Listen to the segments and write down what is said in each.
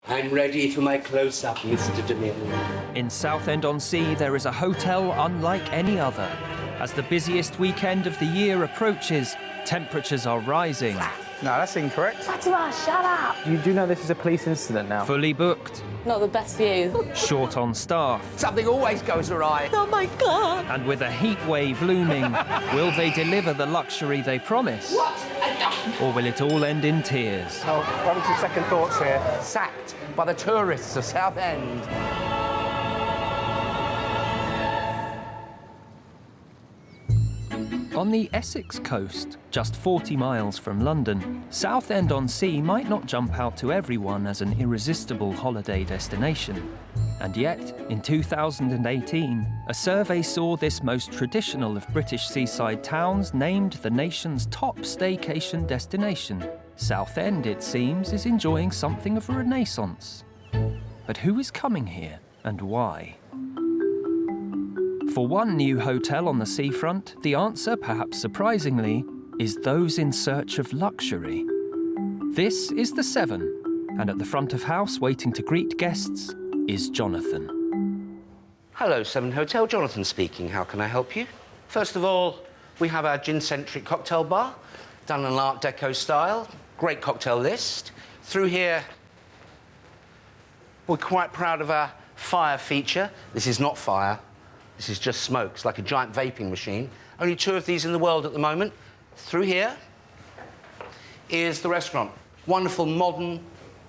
I'm ready for my close-up, Mr. DeMille. In Southend-on-Sea, there is a hotel unlike any other. As the busiest weekend of the year approaches, temperatures are rising. No, that's incorrect. Fatima, shut up! You do know this is a police incident now? Fully booked. Not the best view. Short on staff. Something always goes awry. Oh my God! And with a heat wave looming, will they deliver the luxury they promise? What? Or will it all end in tears? Oh, having some second thoughts here. Sacked by the tourists of Southend. On the Essex coast, just 40 miles from London, Southend-on-Sea might not jump out to everyone as an irresistible holiday destination. And yet, in 2018, a survey saw this most traditional of British seaside towns named the nation's top staycation destination. Southend, it seems, is enjoying something of a renaissance. But who is coming here and why? For one new hotel on the seafront, the answer, perhaps surprisingly, is those in search of luxury. This is the Seven, and at the front of house, waiting to greet guests, is Jonathan. Hello, Seven Hotel. Jonathan speaking. How can I help you? First of all, we have our gin-centric cocktail bar, done in Art Deco style. Great cocktail list. Through here, we're quite proud of our fire feature. This is not fire. This is just smoke. It's like a giant vaping machine. Only 2 of these in the world at the moment. Through here is the restaurant. Wonderful, modern,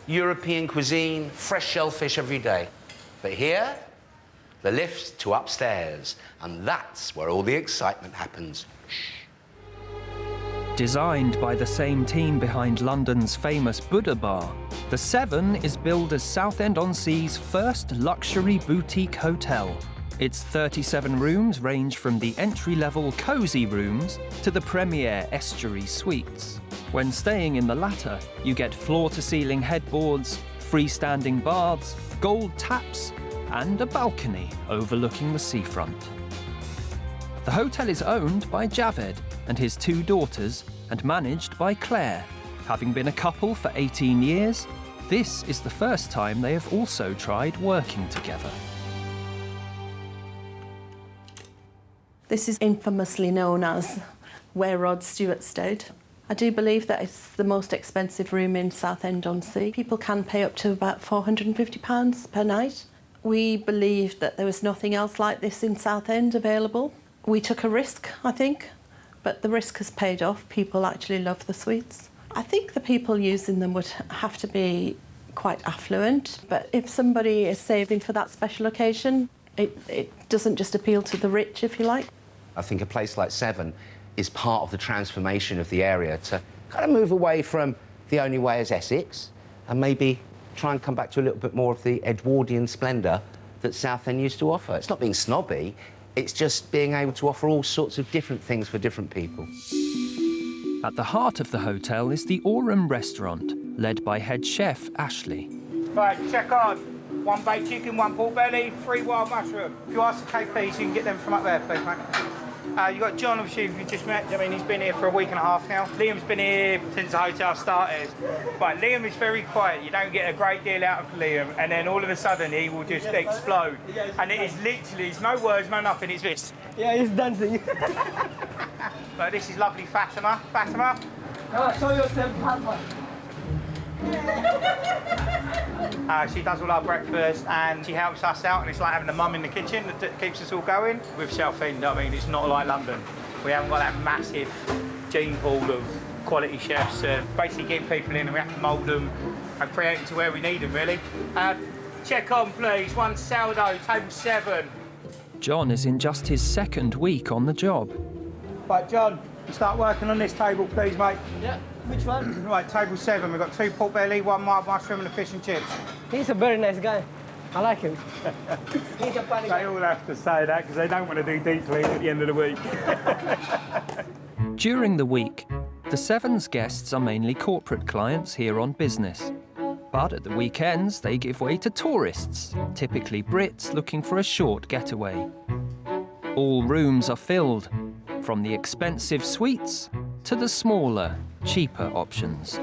European cuisine, fresh shellfish every day. But here, the lift's to upstairs, and that's where all the excitement happens. Shh. Designed by the same team behind London's famous Buddha Bar, the Seven is billed as Southend-on-Sea's first luxury boutique hotel. Its 37 rooms range from the entry-level cosy rooms to the premier estuary suites. When staying in the latter, you get floor-to-ceiling headboards, freestanding baths, gold taps, and a balcony overlooking the seafront. The hotel is owned by Javed and his 2 daughters and managed by Claire. Having been a couple for 18 years, this is the first time they have also tried working together. This is infamously known as where Rod Stewart stayed. I do believe that it's the most expensive room in Southend-on-Sea. People can pay up to about £450 per night. We believed that there was nothing else like this in Southend available. We took a risk, I think, but the risk has paid off. People actually love the suites. I think the people using them would have to be quite affluent, but if somebody is saving for that special occasion, it doesn't just appeal to the rich, if you like. I think a place like Seven is part of the transformation of the area to kind of move away from the only way is Essex and maybe try and come back to a little bit more of the Edwardian splendour that Southend used to offer. It's not being snobby, it's just being able to offer all sorts of different things for different people. At the heart of the hotel is the Aurum restaurant, led by head chef Ashley. Right, check on. 1 baked chicken, 1 pork belly, 3 wild mushroom. If you ask the KPs, you can get them from up there, please, mate. You've got John, obviously, who you just met. I mean, he's been here for a week and a half now. Liam's been here since the hotel started. But Liam is very quiet. You don't get a great deal out of Liam. And then all of a sudden, he will just explode. And it is literally, it's no words, no nothing, it's this. Yeah, he's dancing. But this is lovely Fatima. Fatima? Show yourself, Papa. She does all our breakfast and she helps us out, and it's like having a mum in the kitchen that keeps us all going. With Southend, I mean, it's not like London. We haven't got that massive gene pool of quality chefs to basically get people in, and we have to mould them and create them to where we need them, really. Check on, please. 1 sourdough, table 7. John is in just his 2nd week on the job. Right, John, you start working on this table, please, mate. Yeah, which one? Right, table 7. We've got 2 pork belly, 1 mild mushroom and a fish and chips. He's a very nice guy. I like him. He's a funny guy. They all have to say that because they don't want to do deep clean at the end of the week. During the week, the Seven's guests are mainly corporate clients here on business. But at the weekends, they give way to tourists, typically Brits looking for a short getaway. All rooms are filled, from the expensive suites to the smaller, cheaper options.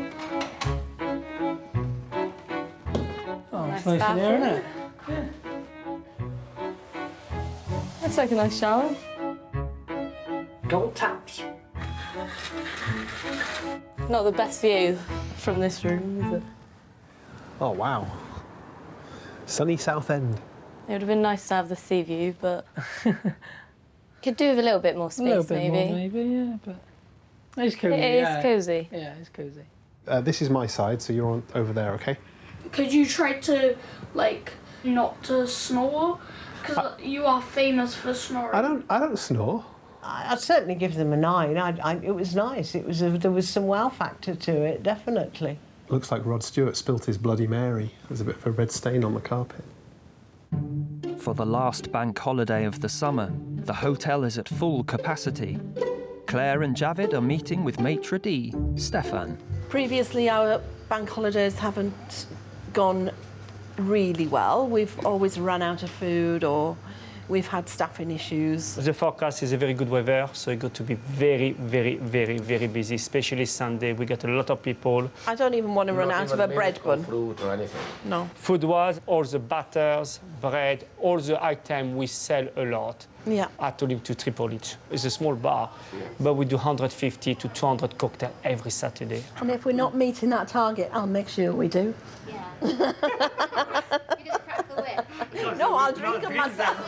nice Nice in there, isn't bathroom. it? Looks like a nice shower. Gold taps. Not the best view from this room, is it? Oh, wow. Sunny Southend. It would have been nice to have the sea view, but could do with a little bit more space, A little bit maybe. more, maybe, yeah, but it's cosy. It is cosy. Yeah, it's cosy. This is my side, so you're over there, OK? Could you try to, like, not to snore? Because you are famous for snoring. I don't snore. I'd certainly give them a 9. It was nice. There was some wow factor to it, definitely. Looks like Rod Stewart spilt his Bloody Mary. There's a bit of a red stain on the carpet. For the last bank holiday of the summer, the hotel is at full capacity. Claire and Javid are meeting with maitre d', Stefan. Previously, our bank holidays haven't gone really well. We've always run out of food or we've had staffing issues. The forecast is a very good weather, so it's going to be very, very, very, very busy, especially Sunday. We get a lot of people. I don't even want to run out of a bread bun. Fruit or anything. No. Food-wise, all the batters, bread, all the items we sell a lot. Yeah. I told him to triple it. It's a small bar, but we do 150 to 200 cocktails every Saturday. And if we're not meeting that target, I'll make sure we do. Yeah. You're going to crack the whip. No, I'll drink them myself.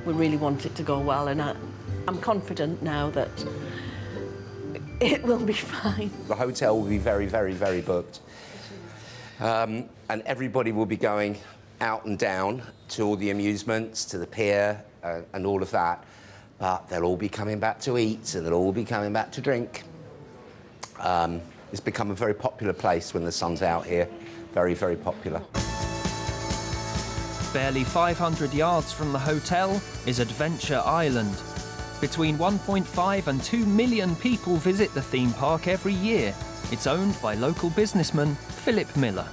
We really want it to go well, and I'm confident now that it will be fine. The hotel will be very, very, very booked. And everybody will be going out and down to all the amusements, to the pier, and all of that. But they'll all be coming back to eat, and they'll all be coming back to drink. It's become a very popular place when the sun's out here. Very, very popular. Barely 500 yards from the hotel is Adventure Island. Between 1.5 and 2 million people visit the theme park every year. It's owned by local businessman Philip Miller.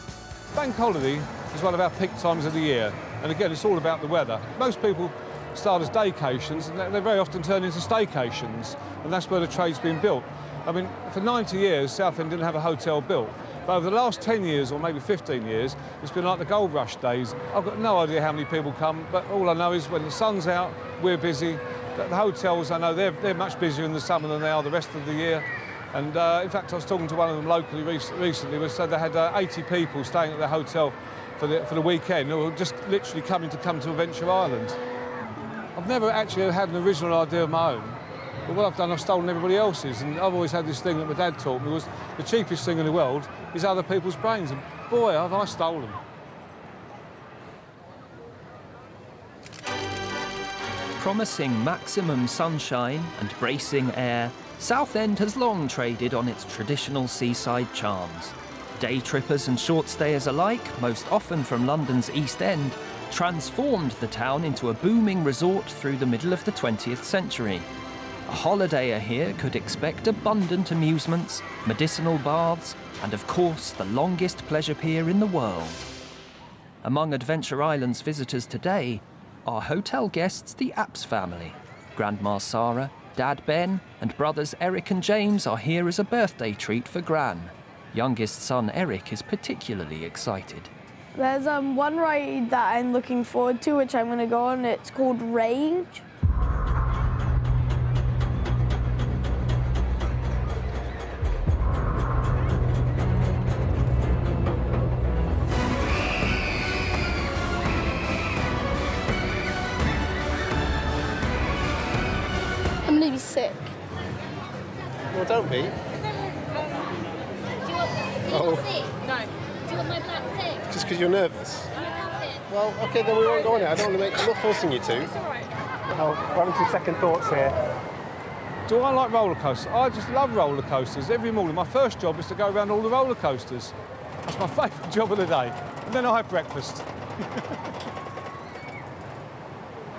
Bank holiday is one of our peak times of the year, and again, it's all about the weather. Most people start as daycations, and they very often turn into staycations, and that's where the trade's been built. I mean, for 90 years, Southend didn't have a hotel built. But over the last 10 years, or maybe 15 years, it's been like the gold rush days. I've got no idea how many people come, but all I know is when the sun's out, we're busy. The hotels, I know they're much busier in the summer than they are the rest of the year. And in fact, I was talking to one of them locally recently, who said they had 80 people staying at their hotel for the weekend, who were just literally come to Adventure Island. I've never actually had an original idea of my own. But what I've done, I've stolen everybody else's, and I've always had this thing that my dad taught me was the cheapest thing in the world is other people's brains, and boy, have I stolen them. Promising maximum sunshine and bracing air, Southend has long traded on its traditional seaside charms. Day trippers and short stayers alike, most often from London's East End, transformed the town into a booming resort through the middle of the 20th century. A holidayer here could expect abundant amusements, medicinal baths, and of course the longest pleasure pier in the world. Among Adventure Island's visitors today are hotel guests the Apps family. Grandma Sarah, Dad Ben, and brothers Eric and James are here as a birthday treat for Gran. Youngest son Eric is particularly excited. There's one ride that I'm looking forward to, which I'm going to go on. It's called Rage. I'm going to be sick. Well, don't be. Do you want Oh. thing? No. Do you want my black thing? Just because you're nervous. Do you have it? Well, OK, then we won't go on it. I don't want to make... I'm not forcing you to. It's all right. Oh, we're having some second thoughts here. Do I like roller coasters? I just love roller coasters. Every morning, my first job is to go around all the roller coasters. That's my favourite job of the day. And then I have breakfast.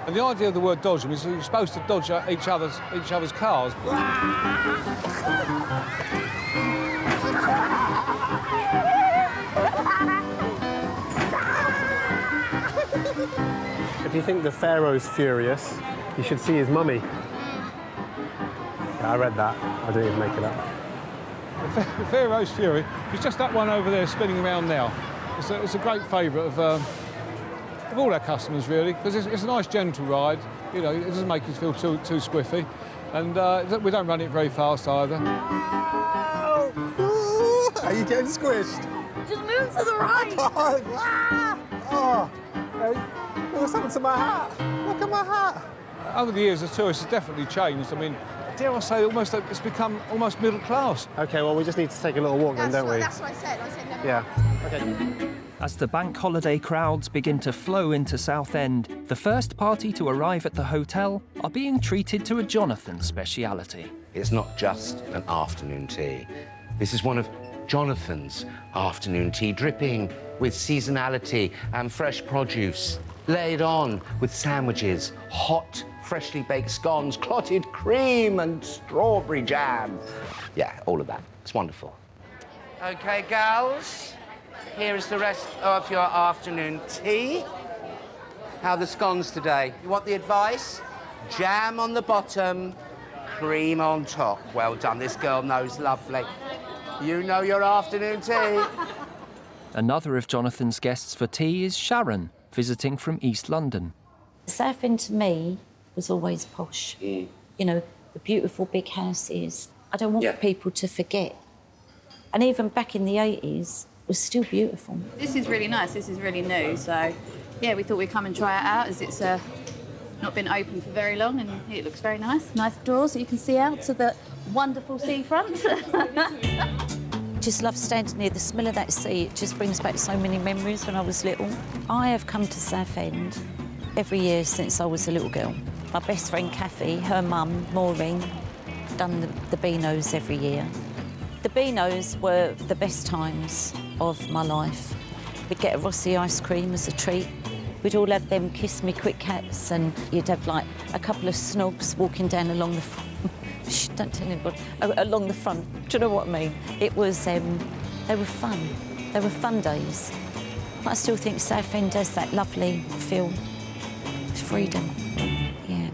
And the idea of the word dodge is you're supposed to dodge each other's cars. If you think the Pharaoh's furious, you should see his mummy. Yeah, I read that. I didn't even make it up. The Pharaoh's Fury is just that one over there spinning around now. It's a great favourite of all our customers, really, because it's a nice, gentle ride. You know, it doesn't make you feel too squiffy, and we don't run it very fast either. Are you getting squished? Just move to the right. Oh, what's happened to my hat? Look at my hat. Over the years, the tourist has definitely changed. I mean, dare I say, it's become almost middle class. OK, well, we just need to take a little walk then, don't we? That's what I said. I said never. Yeah. OK. As the bank holiday crowds begin to flow into Southend, the first party to arrive at the hotel are being treated to a Jonathan speciality. It's not just an afternoon tea. This is one of Jonathan's afternoon tea, dripping with seasonality and fresh produce, laid on with sandwiches, hot, freshly baked scones, clotted cream and strawberry jam. Yeah, all of that. It's wonderful. OK, gals, here is the rest of your afternoon tea. How are the scones today? You want the advice? Jam on the bottom, cream on top. Well done, this girl knows lovely. You know your afternoon tea. Another of Jonathan's guests for tea is Sharon, visiting from East London. Southend to me was always posh. You know, the beautiful big houses. I don't want people to forget. And even back in the 80s, it was still beautiful. This is really nice. This is really new. So, yeah, we thought we'd come and try it out as it's not been open for very long and it looks very nice. Nice doors so you can see out to the wonderful seafront. Just love standing near the smell of that sea. It just brings back so many memories when I was little. I have come to Southend every year since I was a little girl. My best friend Kathy, her mum Maureen, done the Beanos every year. The Beanos were the best times of my life. We'd get a Rossi ice cream as a treat. We'd all have them kiss me Quick Cats, and you'd have like a couple of snogs walking down along the shh, don't tell anybody, along the front. Do you know what I mean? It was, they were fun. They were fun days. But I still think Southend has that lovely feel. It's freedom, yeah.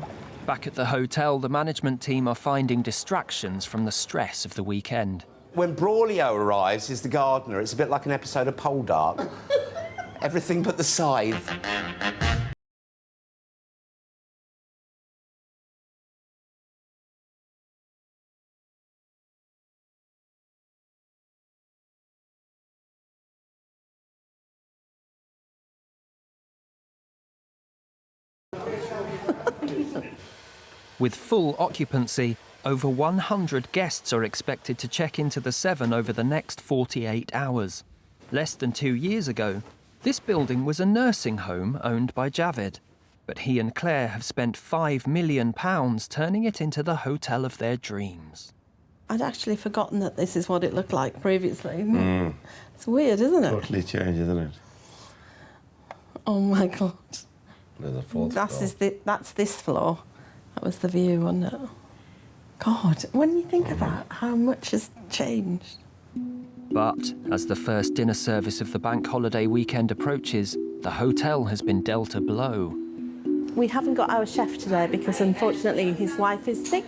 Back at the hotel, the management team are finding distractions from the stress of the weekend. When Braulio arrives as the gardener, it's a bit like an episode of Poldark. Everything but the scythe. With full occupancy, over 100 guests are expected to check into the Seven over the next 48 hours. Less than 2 years ago, this building was a nursing home owned by Javed, but he and Claire have spent £5 million turning it into the hotel of their dreams. I'd actually forgotten that this is what it looked like previously. It's weird, isn't it? Totally changed, isn't it? Oh my God. There's a fourth floor. That's this floor. That was the view, wasn't it? God, when you think about how much has changed. But as the first dinner service of the bank holiday weekend approaches, the hotel has been dealt a blow. We haven't got our chef today because unfortunately his wife is sick.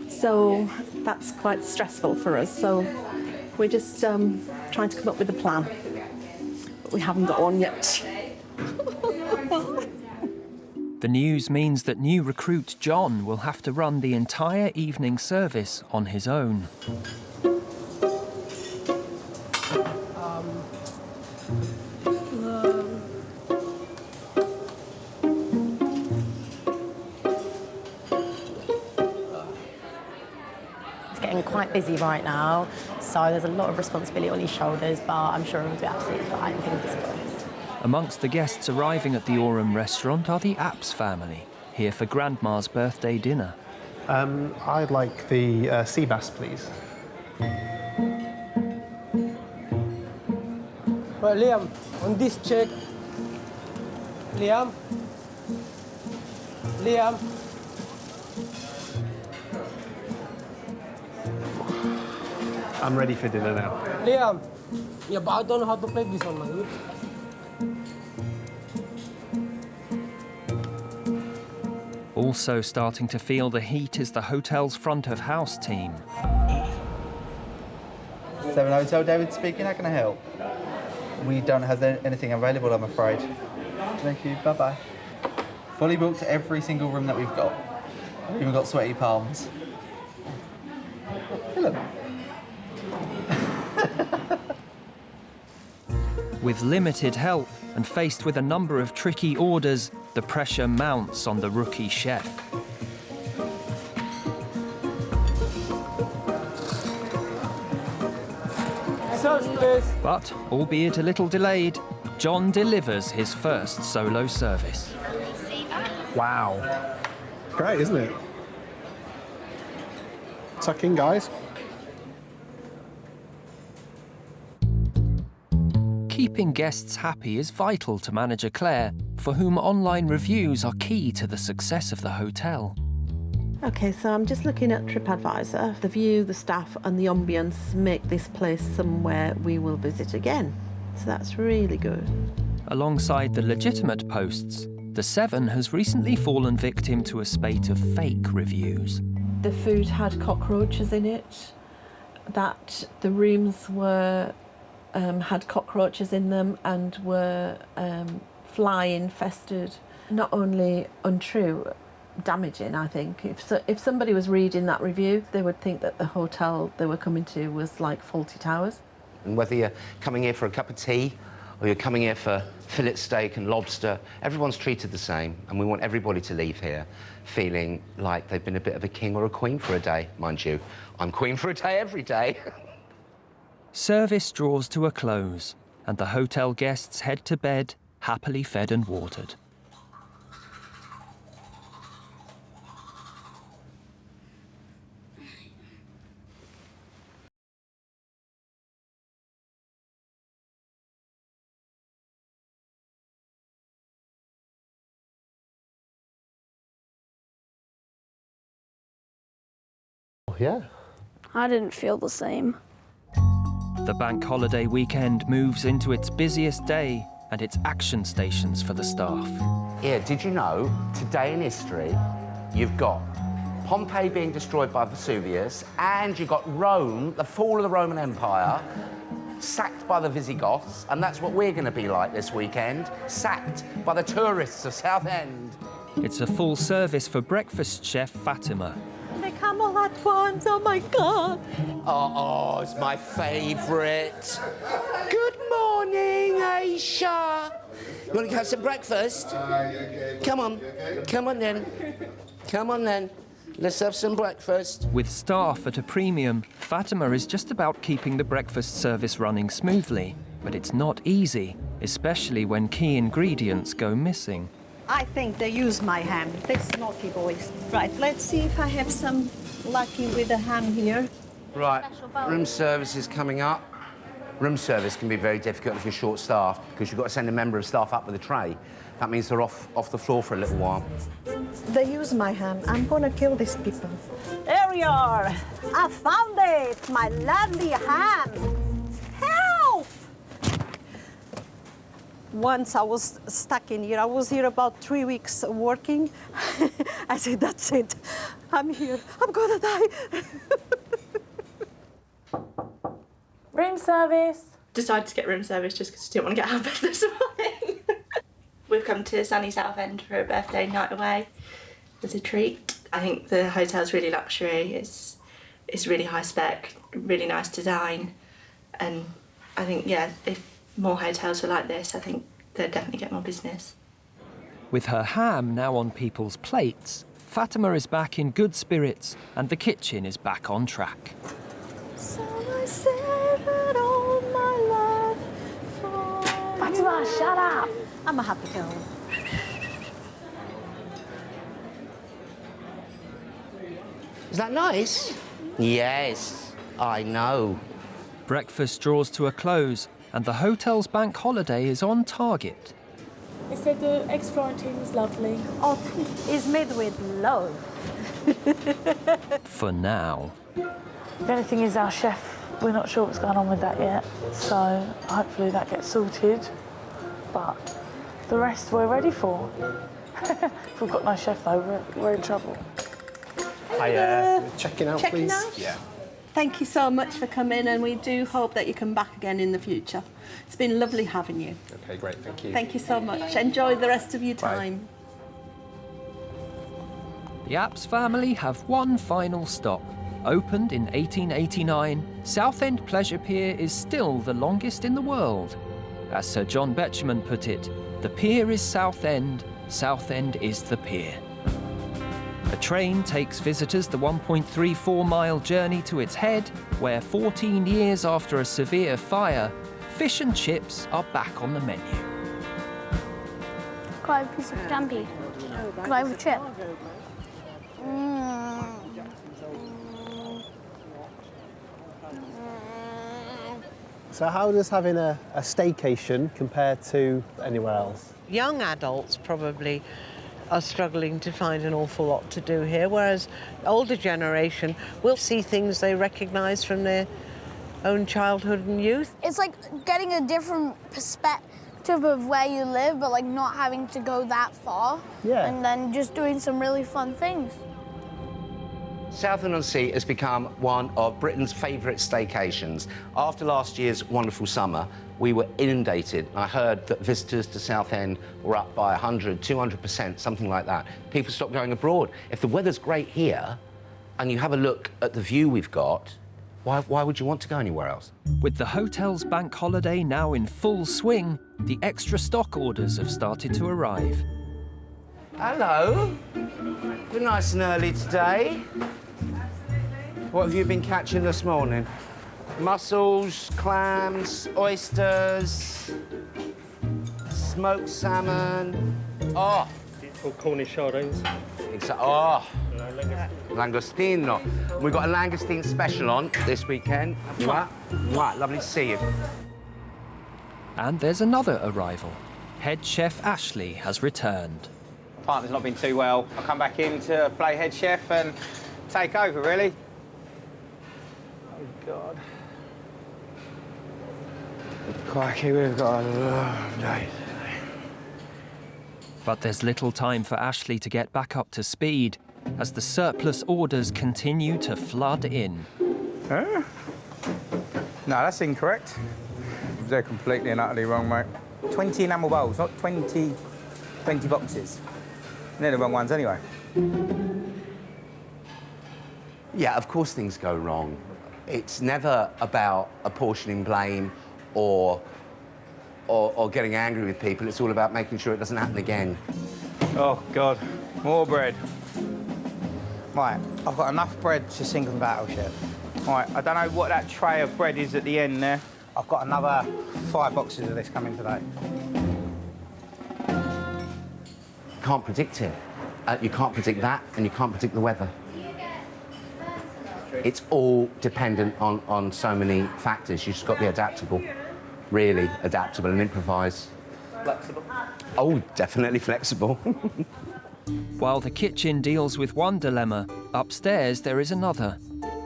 So that's quite stressful for us. So we're just trying to come up with a plan. But we haven't got one yet. The news means that new recruit John will have to run the entire evening service on his own. It's getting quite busy right now, so there's a lot of responsibility on his shoulders, but I'm sure he'll do absolutely fine. Fingers crossed. Amongst the guests arriving at the Orham restaurant are the Apps family, here for Grandma's birthday dinner. I'd like the sea bass, please. Right, Liam, on this check. Liam. I'm ready for dinner now. Liam. Yeah, but I don't know how to play this one, man. Also starting to feel the heat is the hotel's front of house team. Seven Hotel, David speaking. How can I help? We don't have anything available, I'm afraid. Thank you, bye-bye. Fully booked every single room that we've got. We've got sweaty palms. Hello. With limited help and faced with a number of tricky orders, the pressure mounts on the rookie chef. But, albeit a little delayed, John delivers his first solo service. Wow. Great, isn't it? Tuck in, guys. Keeping guests happy is vital to manager Claire, for whom online reviews are key to the success of the hotel. OK, so I'm just looking at TripAdvisor. The view, the staff and the ambience make this place somewhere we will visit again. So that's really good. Alongside the legitimate posts, the Seven has recently fallen victim to a spate of fake reviews. The food had cockroaches in it, that the rooms were had cockroaches in them and were fly infested. Not only untrue, damaging, I think. If somebody was reading that review, they would think that the hotel they were coming to was like Fawlty Towers. And whether you're coming here for a cup of tea or you're coming here for fillet steak and lobster, everyone's treated the same, and we want everybody to leave here feeling like they've been a bit of a king or a queen for a day. Mind you, I'm queen for a day every day. Service draws to a close, and the hotel guests head to bed, happily fed and watered. Yeah. I didn't feel the same. The bank holiday weekend moves into its busiest day and its action stations for the staff. Yeah, did you know, today in history, you've got Pompeii being destroyed by Vesuvius, and you've got Rome, the fall of the Roman Empire, sacked by the Visigoths, and that's what we're going to be like this weekend, sacked by the tourists of Southend. It's a full service for breakfast chef Fatima. They come all at once, oh my God. Oh, it's my favourite. Good morning, Aisha. You want to have some breakfast? Come on, come on then. Come on then. Let's have some breakfast. With staff at a premium, Fatima is just about keeping the breakfast service running smoothly. But it's not easy, especially when key ingredients go missing. I think they use my ham. These naughty boys. Right, let's see if I have some lucky with the ham here. Right, room service is coming up. Room service can be very difficult if you're short-staffed, because you've got to send a member of staff up with a tray. That means they're off the floor for a little while. They use my ham. I'm gonna kill these people. There we are. I found it, my lovely ham. Help! Once I was stuck in here. I was here about 3 weeks working. I said, that's it. I'm here. I'm gonna die. Room service. Decided to get room service just because I didn't want to get out of bed this morning. We've come to sunny Southend for a birthday night away as a treat. I think the hotel's really luxury. It's really high spec, really nice design, and I think, yeah, if more hotels were like this, I think they'd definitely get more business. With her ham now on people's plates, Fatima is back in good spirits and the kitchen is back on track. So I saved all my love for Fatima, shut up! I'm a happy girl. Is that nice? Yes, I know. Breakfast draws to a close and the hotel's bank holiday is on target. They said the eggs Florentine was lovely. Oh, it's made with love. For now. The only thing is our chef, we're not sure what's going on with that yet, so hopefully that gets sorted. But the rest we're ready for. If we've got no chef though, we're in trouble. Hi, checking out, Checking please. out? Yeah. Thank you so much for coming, and we do hope that you come back again in the future. It's been lovely having you. Okay, great, thank you. Thank you so much. Enjoy the rest of your time. The Apps family have one final stop. Opened in 1889, Southend Pleasure Pier is still the longest in the world. As Sir John Betjeman put it, the pier is Southend, Southend is the pier. A train takes visitors the 1.34-mile journey to its head, where 14 years after a severe fire, fish and chips are back on the menu. Could I have a piece of scampi? Could I have a chip? So how does having a staycation compare to anywhere else? Young adults probably are struggling to find an awful lot to do here, whereas older generation will see things they recognise from their own childhood and youth. It's like getting a different perspective of where you live, but like not having to go that far. Yeah. And then just doing some really fun things. Southend-on-Sea has become one of Britain's favourite staycations. After last year's wonderful summer, we were inundated. I heard that visitors to Southend were up by 100, 200%, something like that. People stopped going abroad. If the weather's great here, and you have a look at the view we've got, why would you want to go anywhere else? With the hotel's bank holiday now in full swing, the extra stock orders have started to arrive. Hello. You're nice and early today. What have you been catching this morning? Mussels, clams, oysters, smoked salmon. Oh! Beautiful Cornish sardines. Oh! Langostino. We've got a langoustine special on this weekend. Mwah. Mwah. Lovely to see you. And there's another arrival. Head chef Ashley has returned. Partner's not been too well. I come back in to play head chef and take over, really. Oh, God. Crikey, we've got a long day. But there's little time for Ashley to get back up to speed as the surplus orders continue to flood in. Huh? No, that's incorrect. They're completely and utterly wrong, mate. 20 enamel bowls, not 20 boxes. They're the wrong ones anyway. Yeah, of course things go wrong. It's never about apportioning blame or getting angry with people. It's all about making sure it doesn't happen again. Oh, God. More bread. Right, I've got enough bread to sink a battleship. Right, I don't know what that tray of bread is at the end there. I've got another 5 boxes of this coming today. You can't predict it. You can't predict that, and you can't predict the weather. It's all dependent on so many factors. You've just got to be adaptable, really adaptable, and improvise. Flexible? Oh, definitely flexible. While the kitchen deals with one dilemma, upstairs there is another.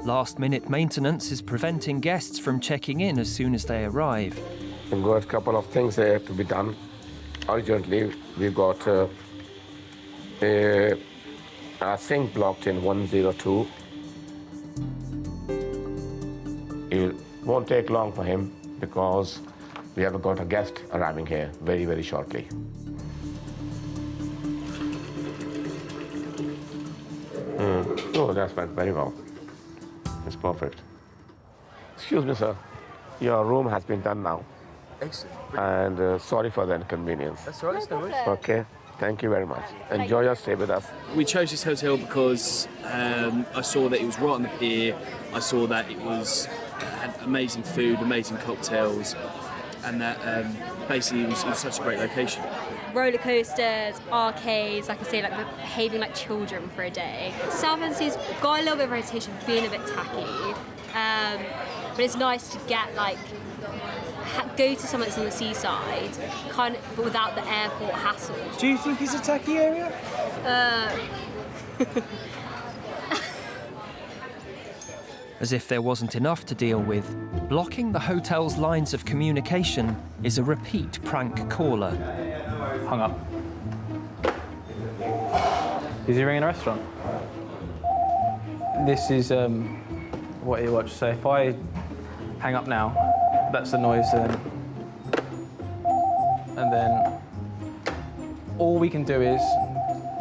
Last-minute maintenance is preventing guests from checking in as soon as they arrive. We've got a couple of things there to be done. Urgently, we've got a sink blocked in 102. It won't take long for him because we have got a guest arriving here very, very shortly. Oh, that's went very well. It's perfect. Excuse me, sir. Your room has been done now. Excellent. And sorry for the inconvenience. That's all right, no worries. Okay. Thank you very much. Enjoy your stay with us. We chose this hotel because I saw that it was right on the pier. I saw that it had amazing food, amazing cocktails, and that basically it was such a great location. Roller coasters, arcades, like I say, like we're behaving like children for a day. Southend-on-Sea's got a little bit of reputation for being a bit tacky, but it's nice to get go to somewhere that's on the seaside, kind of, but without the airport hassle. Do you think it's a tacky area? As if there wasn't enough to deal with, blocking the hotel's lines of communication is a repeat prank caller. Hung up. Is he ringing a restaurant? This is what you watch. So if I hang up now, that's the noise then. And then all we can do is,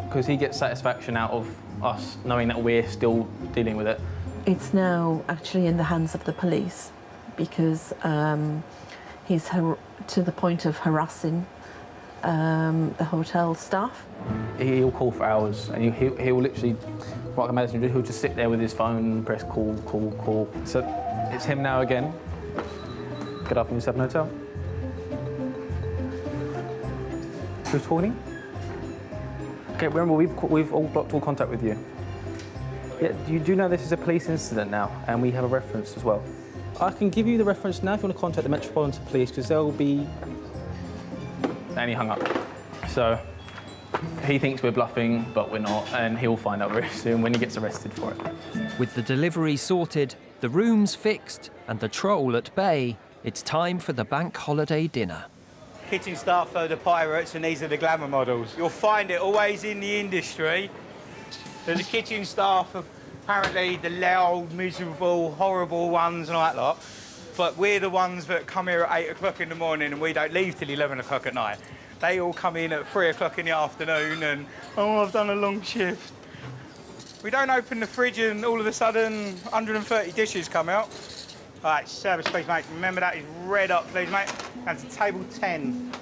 because he gets satisfaction out of us knowing that we're still dealing with it. It's now actually in the hands of the police because he's to the point of harassing the hotel staff. He'll call for hours, and he'll literally, what I can imagine, he'll just sit there with his phone and press call, call, call. So it's him now again. Get up in your Southend hotel. Who's calling? Okay, remember, we've all blocked all contact with you. Yeah, you do know this is a police incident now, and we have a reference as well. I can give you the reference now if you want to contact the Metropolitan Police, because they'll be... And he hung up. So he thinks we're bluffing, but we're not, and he'll find out very soon when he gets arrested for it. With the delivery sorted, the rooms fixed, and the troll at bay, it's time for the bank holiday dinner. Kitchen staff are the pirates and these are the glamour models. You'll find it always in the industry. So the kitchen staff are apparently the loud, miserable, horrible ones and all that lot. But we're the ones that come here at 8 o'clock in the morning and we don't leave till 11 o'clock at night. They all come in at 3 o'clock in the afternoon and, oh, I've done a long shift. We don't open the fridge and all of a sudden 130 dishes come out. All right, service please, mate. Remember that is red up, please, mate. And to table 10.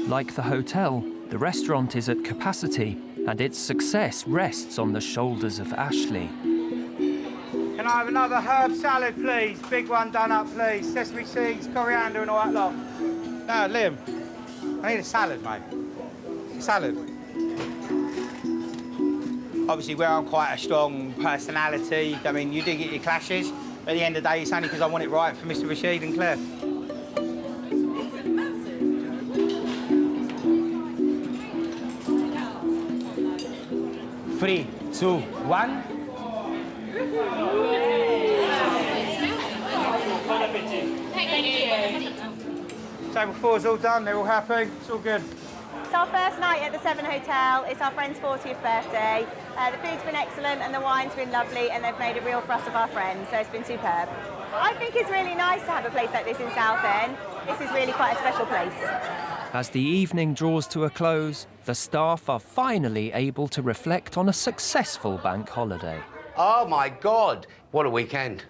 Like the hotel, the restaurant is at capacity, and its success rests on the shoulders of Ashley. Can I have another herb salad, please? Big one done up, please. Sesame seeds, coriander and all that lot. No, Liam, I need a salad, mate. A salad. Obviously, where I'm quite a strong personality, I mean, you do get your clashes. At the end of the day, it's only because I want it right for Mr. Rashid and Claire. Three, two, one. Table 4's all done, they're all happy, it's all good. It's our first night at the Southend Hotel. It's our friend's 40th birthday. The food's been excellent and the wine's been lovely and they've made a real fuss of our friends, so it's been superb. I think it's really nice to have a place like this in Southend. This is really quite a special place. As the evening draws to a close, the staff are finally able to reflect on a successful bank holiday. Oh, my God, what a weekend.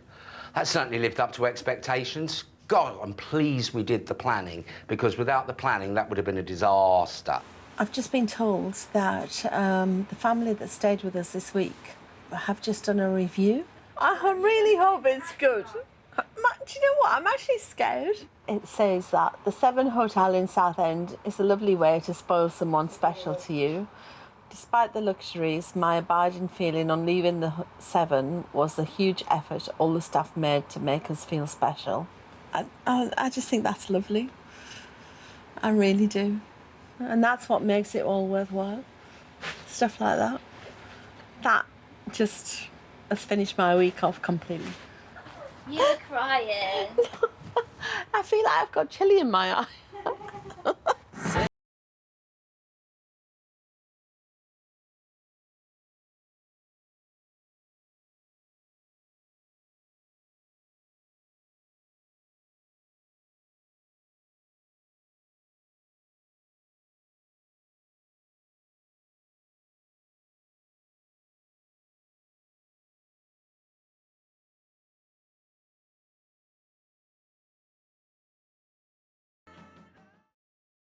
That certainly lived up to expectations. God, I'm pleased we did the planning, because without the planning, that would have been a disaster. I've just been told that the family that stayed with us this week have just done a review. I really hope it's good. Do you know what? I'm actually scared. It says that the Southend Hotel in Southend is a lovely way to spoil someone special to you. Despite the luxuries, my abiding feeling on leaving the Southend was the huge effort all the staff made to make us feel special. I just think that's lovely. I really do. And that's what makes it all worthwhile. Stuff like that. That just has finished my week off completely. You're crying. I feel like I've got chili in my eye.